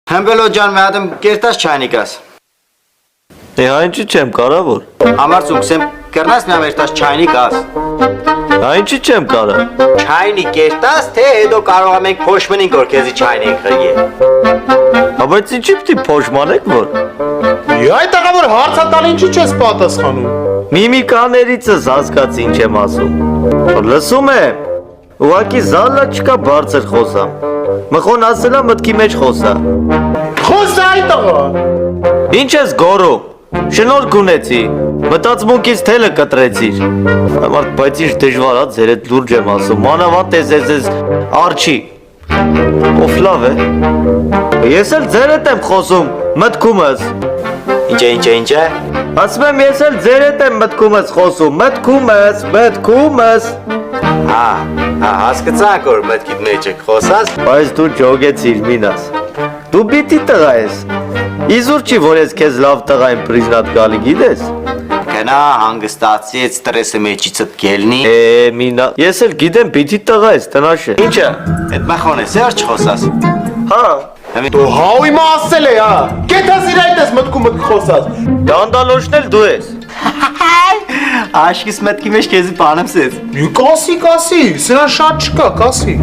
Հմբելո ջան, մի հատ կերտած չայնիկաս։ Դե այնչի չեմ կարա որ։ Համար ցուքսեմ կերնաս մի վերտած չայնիկաս։ Այնչի չեմ կարա։ Չայնի կերտած, թե հետո կարող ենք փոշմենին որ քեզի չայնիկ խրգի։ Բայց ինչի պիտի փոշմանեք որ։ Այդ աղավոր հարցատալ ինչի չես պատասխանում։ Միմիկաներիցս հասկաց ինչ եմ ասում։ Լսում եմ։ Ուղակի զալլա չկա բարձր խոսամ։ Մխոն ասելա մտքի մեջ խոսա։ Խոսա այդ աղա։ Ինչ ես գորում։ Շնորհք ունեցի։ Մտածմունքից թելը կտրեցիր։ Համար բայց ինչ դժվար է ձեր այդ լուրջ եմ ասում։ Մանավանդ ես արջի։ Ով լավ է։ Ես էլ ձեր հետ եմ խոսում, մտքումս։ Ինչ է։ Ասում եմ ես էլ ձեր հետ եմ մտքումս խոսում, մտքումս։ Հասկացանք որ մտքիդ մեջ եք խոսած։ Բայց դու ջոգեցիր մինաս։ Դու պիտի տղա ես։ Իզուր չի որ ես քեզ լավ տղա եմ պրիզնատ գալի գիտես։ Գնա հանգստացի այդ ստրեսը մեջիցդ գելնի։ Մինա, ես էլ գիտեմ պիտի տղա ես տնաշե։ Ինչա։ Այդ մախոն է, սեր չխոսած։ Հա։ Դու հау իմա ասել է, հա։ Կեթաս իր այդ ես մտքում խոսած։ Դանդալոշն էլ դու ես։ Աշկիս մտքի մեջ քեզի բանեմ սեց։ Կասի, սրան շատ չկա, կասի։